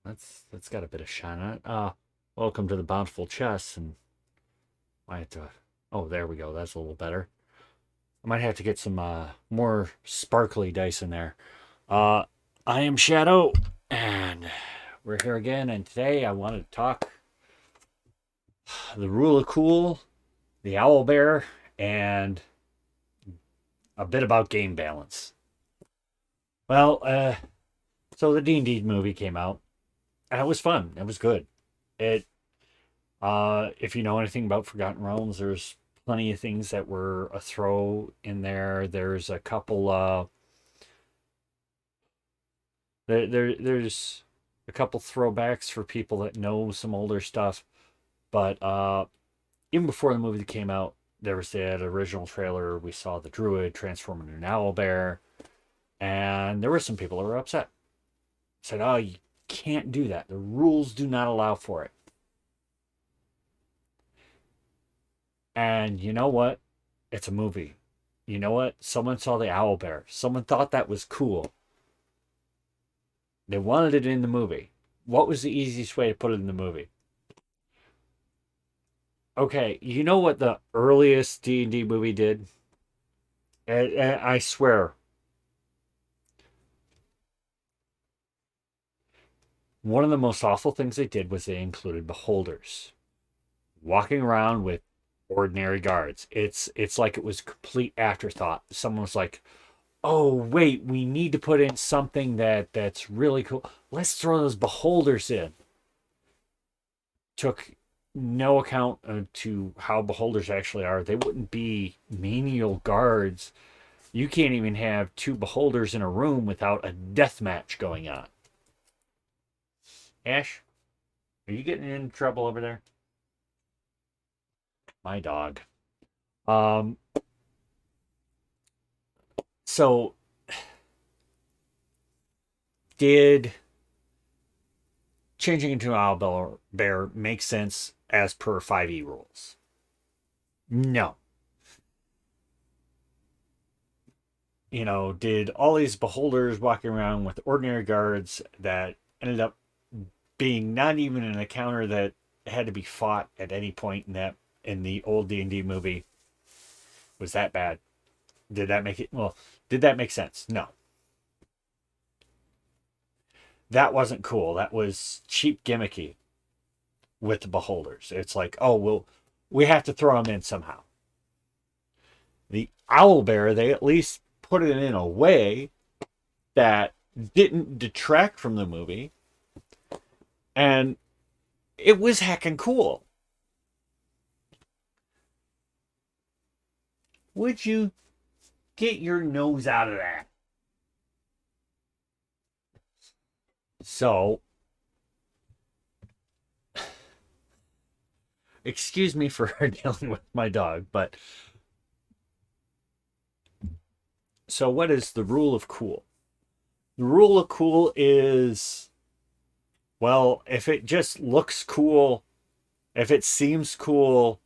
That's got a bit of shine on it. Welcome to the bountiful chest, and I have to. Oh, there we go. That's a little better. I might have to get some more sparkly dice in there. Uh, I am Shadow, and we're here again. And today I want to talk the rule of cool, the owl bear, and a bit about game balance. Well, so the D&D movie came out, and it was fun. It was good. It if you know anything about Forgotten Realms, there's plenty of things that were a throw in there. There's a couple there's a couple throwbacks for people that know some older stuff. But even before the movie came out, there was that original trailer. We saw the druid transform into an owlbear, and there were some people that were upset. Said, "Oh, you can't do that. The rules do not allow for it." And you know what? It's a movie. You know what? Someone saw the owl bear. Someone thought that was cool. They wanted it in the movie. What was the easiest way to put it in the movie? Okay, you know what the earliest D&D movie did? I swear, one of the most awful things they did was they included beholders walking around with ordinary guards. It's like it was a complete afterthought. Someone was like, "Oh wait, we need to put in something that's really cool. Let's throw those beholders in." Took no account to how beholders actually are. They wouldn't be menial guards. You can't even have two beholders in a room without a death match going on. Ash, are you getting in trouble over there? My dog. Um, so did changing into an owl bear make sense as per 5e rules? No. Did all these beholders walking around with ordinary guards that ended up being not even an encounter that had to be fought at any point in the old D&D movie, was that bad? Did that make it well, did that make sense? No. That wasn't cool. That was cheap gimmicky with the beholders. It's like, "Oh, well, we have to throw them in somehow." The owl bear, they at least put it in a way that didn't detract from the movie, and it was heckin' cool. Would you get your nose out of that? So, excuse me for dealing with my dog, but so what is the rule of cool? The rule of cool is, well, if it just looks cool, if it seems cool,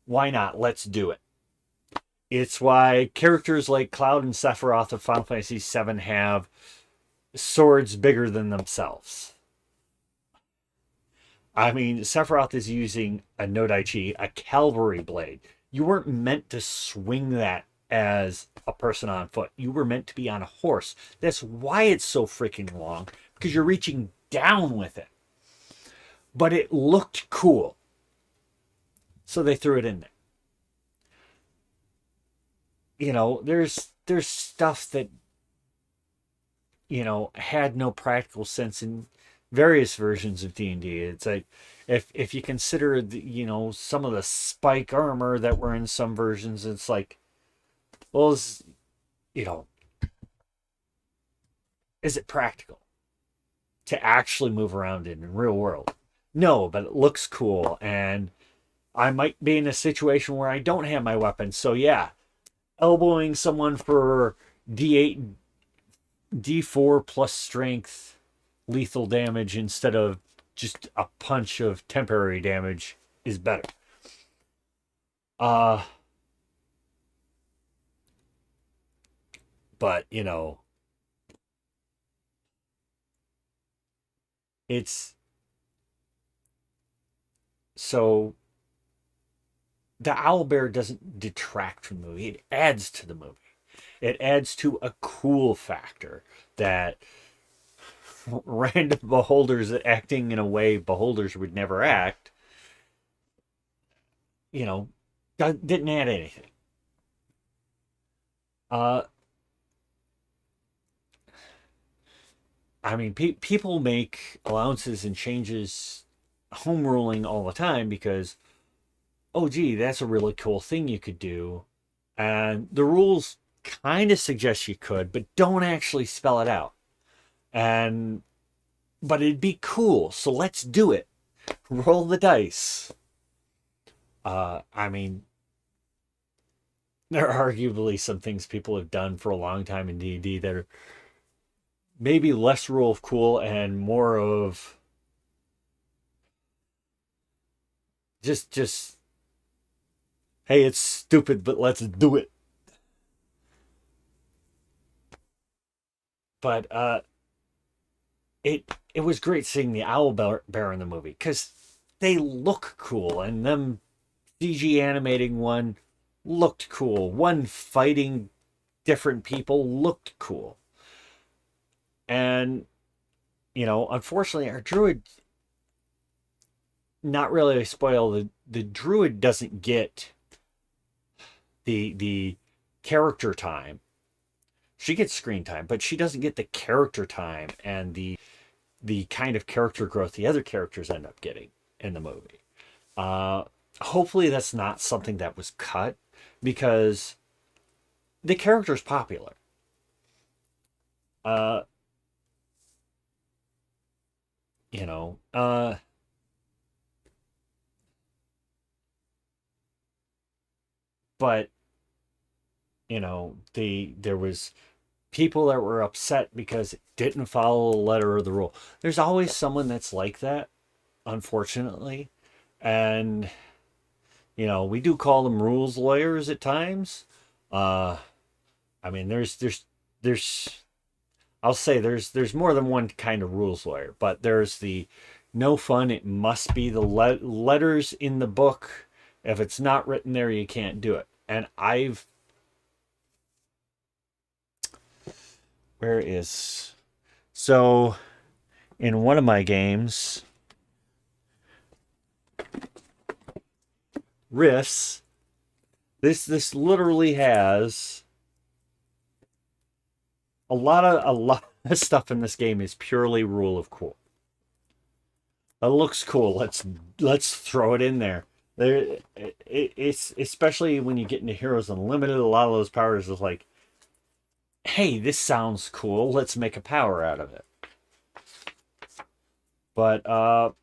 why not? Let's do it. It's why characters like Cloud and Sephiroth of Final Fantasy VII have swords bigger than themselves. I mean, Sephiroth is using a Nodaichi, a cavalry blade. You weren't meant to swing that as a person on foot. You were meant to be on a horse. That's why it's so freaking long, because you're reaching down with it. But it looked cool. So they threw it in there. There's stuff that, had no practical sense in various versions of D&D. It's like if you consider some of the spike armor that were in some versions, it's like, well, you know, is it practical to actually move around in real world? No, but it looks cool, and I might be in a situation where I don't have my weapon. So yeah, elbowing someone for D8, D4 plus strength lethal damage instead of just a punch of temporary damage is better. Uh but it's so the owlbear doesn't detract from the movie, it adds to the movie. It adds to a cool factor that random beholders acting in a way beholders would never act, you know, didn't add anything. Uh, I mean, people make allowances and changes home ruling all the time because, oh, gee, that's a really cool thing you could do. And the rules kind of suggest you could, but don't actually spell it out. And, but it'd be cool. So let's do it. Roll the dice. I mean, there are arguably some things people have done for a long time in D&D that are maybe less rule of cool and more of just hey, it's stupid, but let's do it. But it was great seeing the owl bear in the movie because they look cool, and them CG animating one looked cool. One fighting different people looked cool, and unfortunately, our druid, not really a spoil, the druid doesn't get the character time. She gets screen time, but she doesn't get the character time and the kind of character growth the other characters end up getting in the movie. Uh, Hopefully that's not something that was cut because the character's popular. Uh, you know, uh, but there was people that were upset because it didn't follow the letter of the rule. There's always someone that's like that, unfortunately. And we do call them rules lawyers at times. Uh I mean, there's I'll say there's more than one kind of rules lawyer, but there's the no fun, it must be the letters in the book. If it's not written there, you can't do it. And I've where is so in one of my games, Rifts, this literally has a lot of stuff in this game is purely rule of cool. It looks cool. Let's throw it in there. It's especially when you get into Heroes Unlimited. A lot of those powers is like, hey, this sounds cool. Let's make a power out of it. But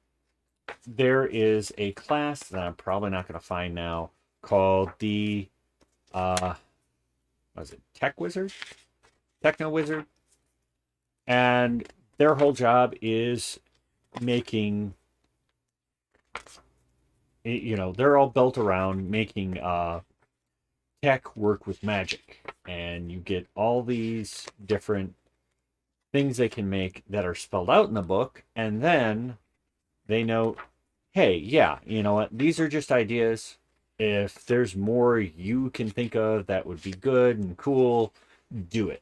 there is a class that I'm probably not going to find now called the what is it? Tech Wizard, Techno Wizard, and their whole job is making, they're all built around making tech work with magic, and you get all these different things they can make that are spelled out in the book, and then they note, hey, yeah, you know what, these are just ideas. If there's more you can think of that would be good and cool, do it.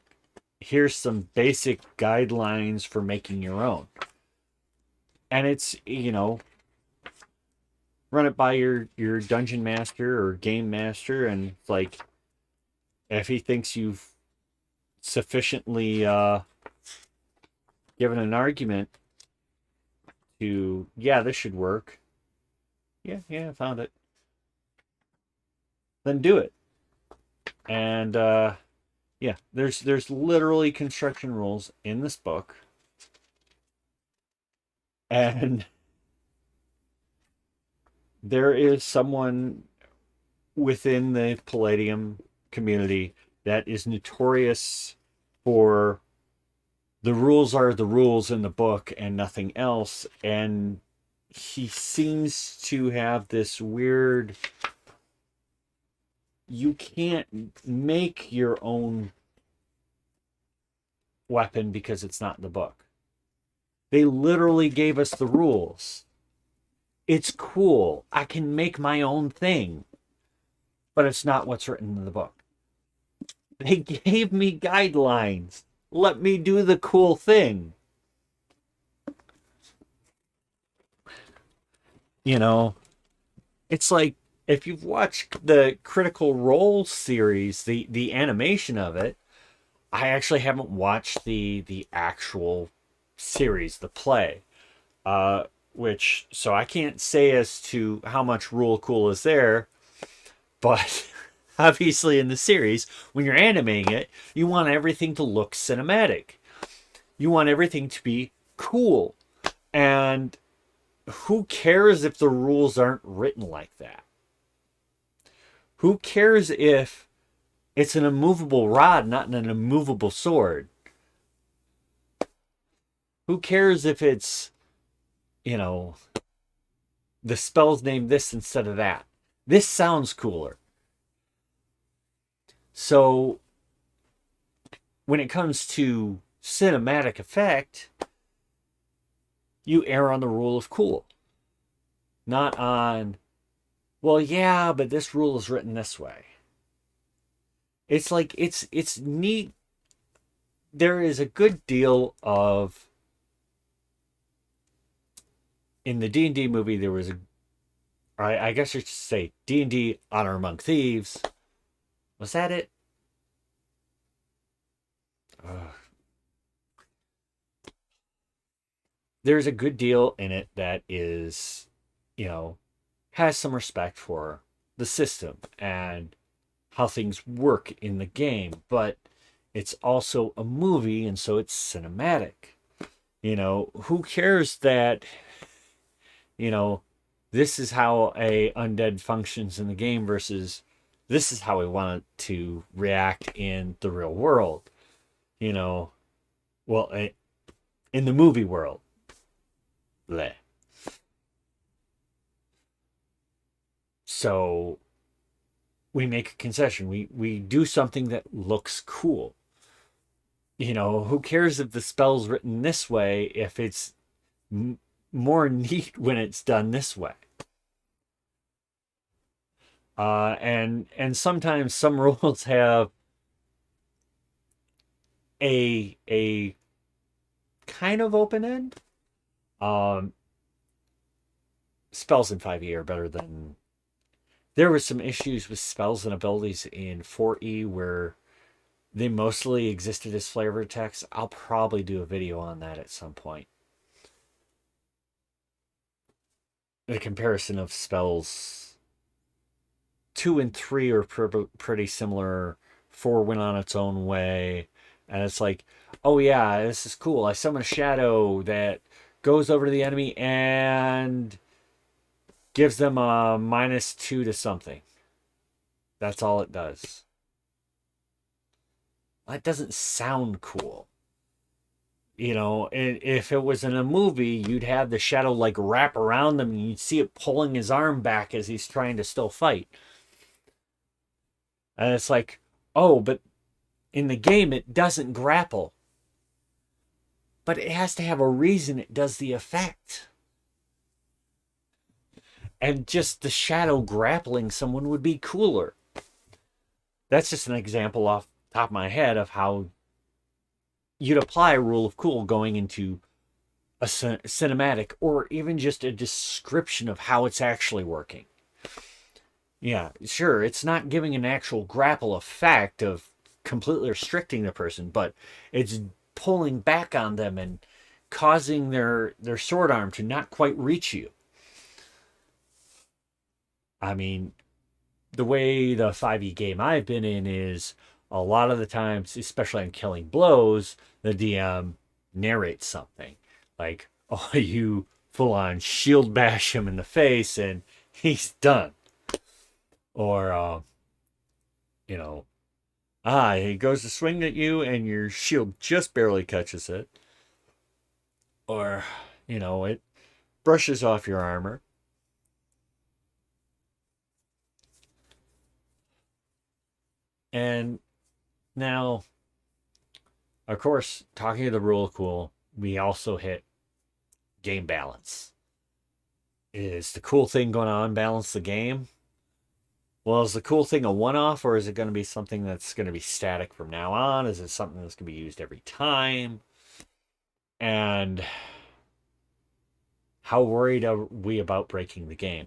Here's some basic guidelines for making your own. And it's, run it by your dungeon master or game master, and it's like, if he thinks you've sufficiently given an argument to, yeah, this should work. Yeah, I found it. Then do it. And yeah, there's literally construction rules in this book, and there is someone within the Palladium community that is notorious for the rules are the rules in the book and nothing else. And he seems to have this weird, you can't make your own weapon because it's not in the book. They literally gave us the rules. It's cool. I can make my own thing, but it's not what's written in the book. They gave me guidelines. Let me do the cool thing. You know, it's like if you've watched the Critical Role series, the animation of it, I actually haven't watched the actual series, the play. Uh which so I can't say as to how much rule cool is there, but obviously in the series, when you're animating it, you want everything to look cinematic. You want everything to be cool. And who cares if the rules aren't written like that? Who cares if it's an immovable rod, not an immovable sword? Who cares if it's, you know, the spell's named this instead of that? This sounds cooler. So when it comes to cinematic effect, you err on the rule of cool, not on, well, yeah, but this rule is written this way. It's like it's neat. There is a good deal of in the D&D movie. There was a, I guess I should say D&D Honor Among Thieves. Was that it? Ugh. There's a good deal in it that is, you know, has some respect for the system and how things work in the game, but it's also a movie, and so it's cinematic. Who cares that, you know, this is how a undead functions in the game versus this is how we want it to react in the real world. You know, well, in the movie world. Bleh. So we make a concession. We do something that looks cool. Who cares if the spell's written this way if it's more neat when it's done this way? And sometimes some rules have a kind of open end. Um, Spells in 5e are better than. There were some issues with spells and abilities in 4e where they mostly existed as flavor text. I'll probably do a video on that at some point. The comparison of spells 2 and 3 are pretty similar. 4 went on its own way. And it's like, oh yeah, this is cool. I summon a shadow that goes over to the enemy and gives them a -2 to something. That's all it does. That doesn't sound cool. If it was in a movie, you'd have the shadow like wrap around him and you'd see it pulling his arm back as he's trying to still fight. And it's like, oh, but in the game, it doesn't grapple. But it has to have a reason it does the effect. And just the shadow grappling someone would be cooler. That's just an example off the top of my head of how you'd apply a rule of cool going into a cinematic or even just a description of how it's actually working. Yeah, sure, it's not giving an actual grapple effect of completely restricting the person, but it's pulling back on them and causing their sword arm to not quite reach you. I mean, the way the 5e game I've been in is a lot of the times, especially on Killing Blows, the DM narrates something like, oh, you full on shield bash him in the face and he's done. Or, he goes to swing at you and your shield just barely catches it. Or, it brushes off your armor. And now, of course, talking to the rule of cool, we also hit game balance. Is the cool thing going to unbalance the game? Well, is the cool thing a one-off, or is it going to be something that's going to be static from now on? Is it something that's going to be used every time? And how worried are we about breaking the game?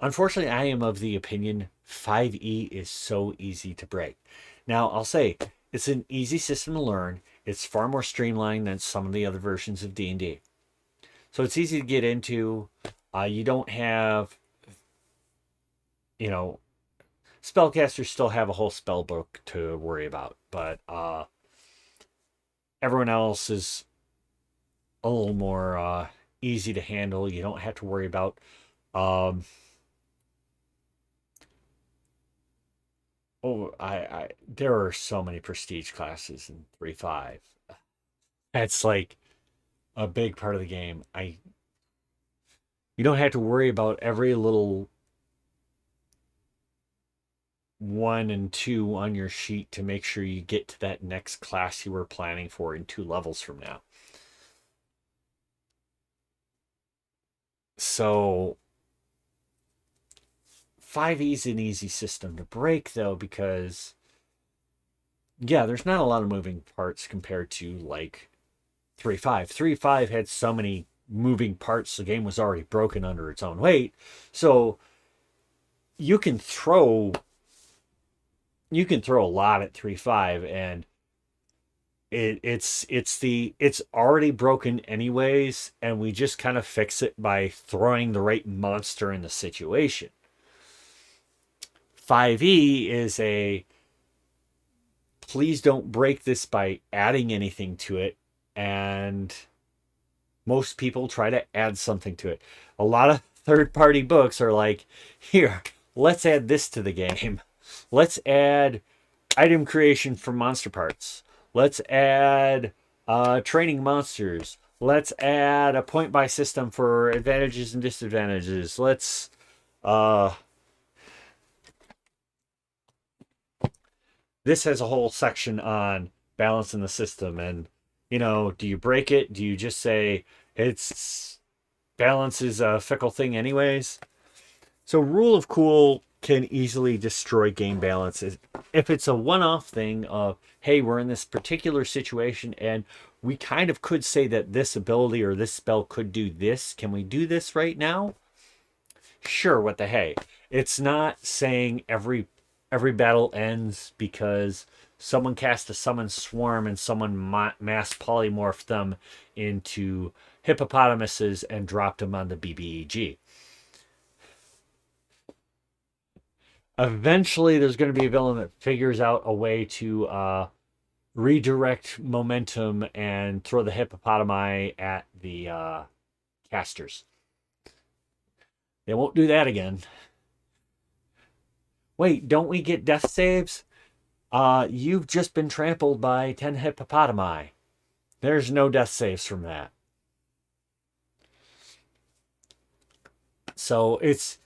Unfortunately, I am of the opinion 5e is so easy to break. Now, I'll say it's an easy system to learn. It's far more streamlined than some of the other versions of D&D. So it's easy to get into. You don't have, you know, spellcasters still have a whole spell book to worry about, but everyone else is a little more easy to handle. You don't have to worry about there are so many prestige classes in 3.5. That's like a big part of the game. You don't have to worry about every little 1 and 2 on your sheet to make sure you get to that next class you were planning for in 2 levels from now. So 5e is an easy system to break, though, because yeah, there's not a lot of moving parts compared to like 3.5. 3.5 had so many moving parts, the game was already broken under its own weight. So you can throw a lot at 3.5, and it's already broken anyways, and we just kind of fix it by throwing the right monster in the situation. 5e is a please don't break this by adding anything to it, and most people try to add something to it. A lot of third-party books are like, here, let's add this to the game. Let's add item creation for monster parts. Let's add training monsters. Let's add a point buy system for advantages and disadvantages. Let's this has a whole section on balancing the system, and do you break it? Do you just say it's balance is a fickle thing anyways? So rule of cool can easily destroy game balance if it's a one-off thing of, hey, we're in this particular situation and we kind of could say that this ability or this spell could do this. Can we do this right now? Sure, what the hey. It's not saying every battle ends because someone cast a summon swarm and someone mass polymorphed them into hippopotamuses and dropped them on the BBEG. Eventually, there's going to be a villain that figures out a way to redirect momentum and throw the hippopotami at the casters. They won't do that again. Wait, don't we get death saves? You've just been trampled by 10 hippopotami. There's no death saves from that. So it's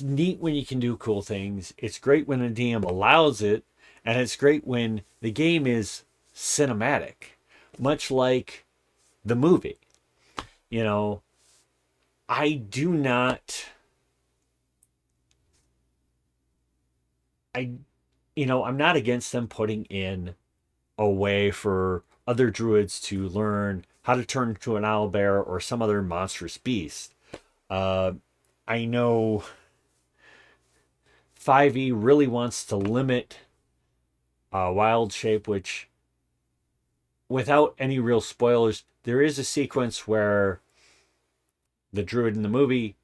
neat when you can do cool things. It's great when a DM allows it, and it's great when the game is cinematic, much like the movie. I'm not against them putting in a way for other druids to learn how to turn into an owlbear or some other monstrous beast. I know 5e really wants to limit wild shape, which, without any real spoilers, there is a sequence where the druid in the movie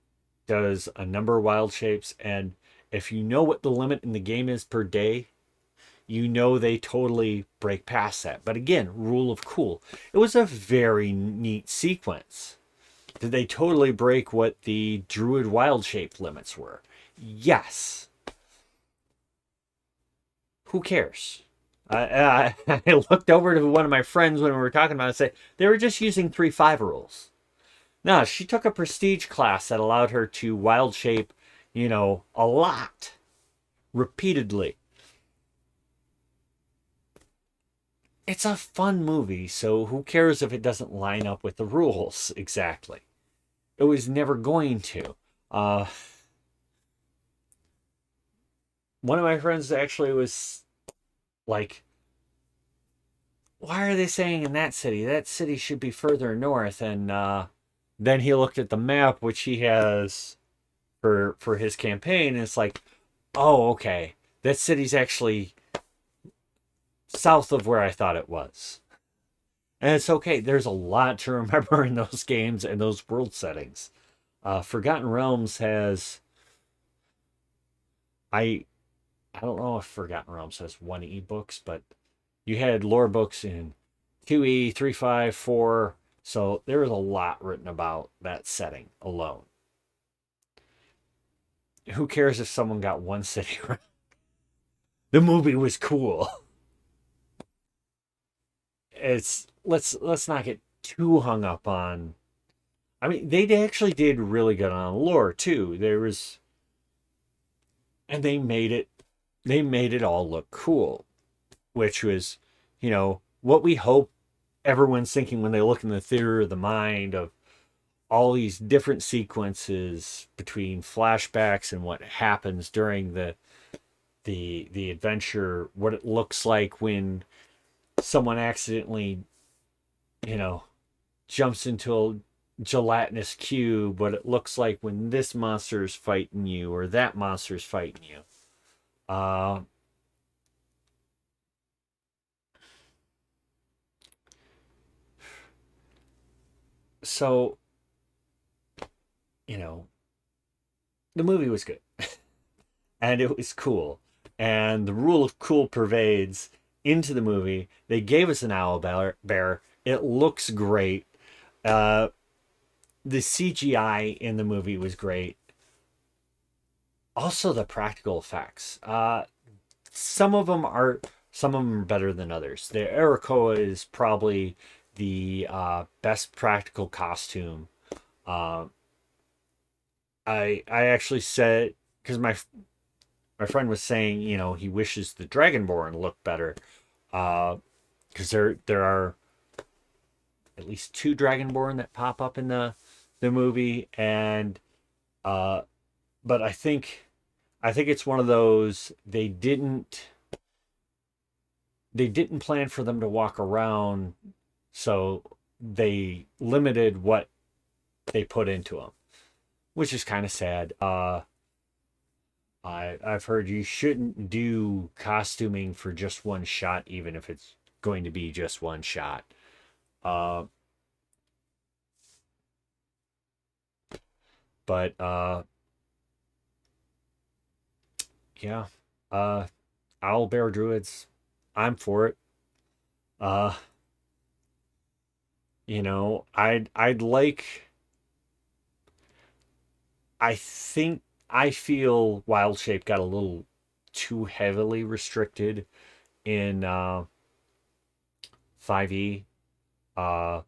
does a number of wild shapes, and if you know what the limit in the game is per day, they totally break past that. But again, rule of cool. It was a very neat sequence. Did they totally break what the druid wild shape limits were? Yes. Who cares? I looked over to one of my friends when we were talking about it and said, they were just using 3.5 rules. No, she took a prestige class that allowed her to wild shape, a lot, repeatedly. it's a fun movie, so who cares if it doesn't line up with the rules exactly? It was never going to. Uh, One of my friends actually was like, why are they saying in that city? That city should be further north. And then he looked at the map, which he has for his campaign, and it's like, oh, okay, that city's actually south of where I thought it was. And it's okay. There's a lot to remember in those games and those world settings. Forgotten Realms has I I don't know if Forgotten Realms has 1E books, but you had lore books in 2E, 3, 5, 4. So there was a lot written about that setting alone. Who cares if someone got one city right? The movie was cool. It's let's not get too hung up on. I mean, they actually did really good on lore too. There was, and they made it all look cool, which was, what we hope everyone's thinking when they look in the theater of the mind of all these different sequences between flashbacks and what happens during the adventure, what it looks like when someone accidentally, you know, jumps into a gelatinous cube, what it looks like when this monster is fighting you or that monster is fighting you. Uh, so, you know, the movie was good and it was cool. And the rule of cool pervades into the movie. They gave us an owl bear. It looks great. Uh, the CGI in the movie was great. Also, the practical effects. Some of them are better than others. The Arakoa is probably the best practical costume. Uh, I actually said, because my friend was saying, he wishes the Dragonborn looked better, because there are at least two Dragonborn that pop up in the movie, and uh, but I think it's one of those they didn't plan for them to walk around, so they limited what they put into them, which is kind of sad. I've heard you shouldn't do costuming for just one shot, even if it's going to be just one shot. Uh, but yeah, uh, Owlbear druids, I'm for it. Uh, I'd like. I think I feel Wild Shape got a little too heavily restricted in 5e. Uh,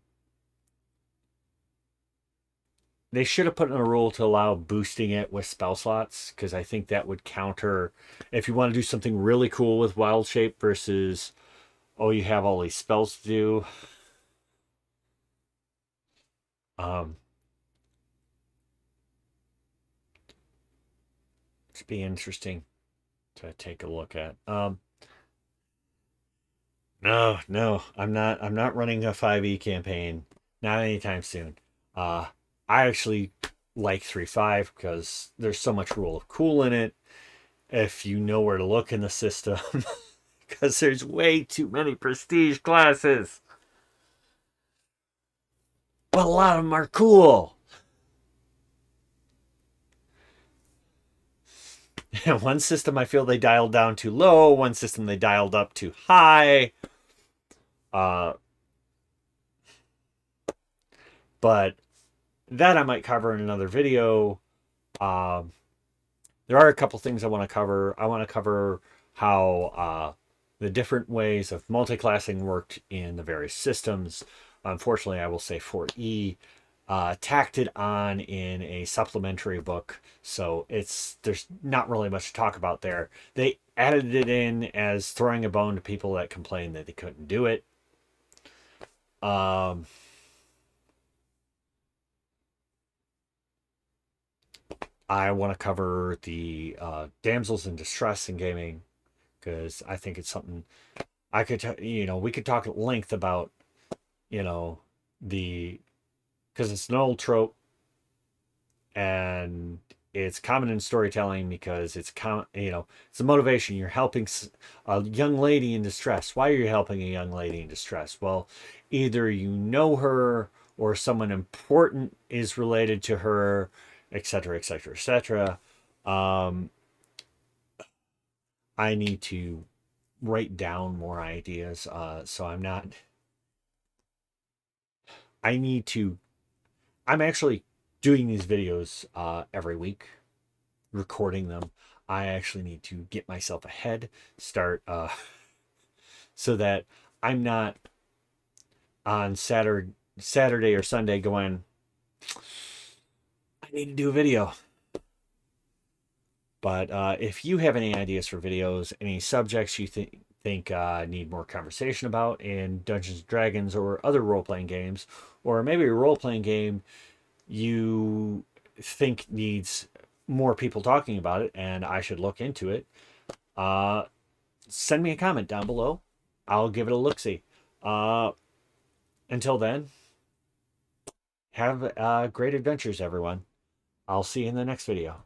they should have put in a rule to allow boosting it with spell slots, because I think that would counter if you want to do something really cool with Wild Shape versus, oh, you have all these spells to do. Um, it's be interesting to take a look at. No, no, I'm not running a 5e campaign. Not anytime soon. Uh, I actually like 3.5 because there's so much rule of cool in it. If you know where to look in the system, because there's way too many prestige classes, but a lot of them are cool. One system I feel they dialed down too low. One system they dialed up too high. Uh, but that I might cover in another video. Um, there are a couple things I want to cover. I want to cover how the different ways of multiclassing worked in the various systems. Unfortunately, I will say 4E tacked it on in a supplementary book, so there's not really much to talk about there. They added it in as throwing a bone to people that complained that they couldn't do it. Um, I want to cover the damsels in distress in gaming because I think it's something I could, we could talk at length about, you know, the because it's an old trope and it's common in storytelling because it's a motivation. You're helping a young lady in distress. Why are you helping a young lady in distress? Well, either you know her or someone important is related to her, etc., etc., etc. um I need to write down more ideas, so I'm not I need to I'm actually doing these videos every week, recording them. I actually need to get myself ahead, start so that I'm not on Saturday or Sunday going, I need to do a video. But if you have any ideas for videos, any subjects you think need more conversation about in Dungeons and Dragons or other role playing games, or maybe a role playing game you think needs more people talking about it and I should look into it, uh, send me a comment down below. I'll give it a look see. Uh, until then, have great adventures, everyone. I'll see you in the next video.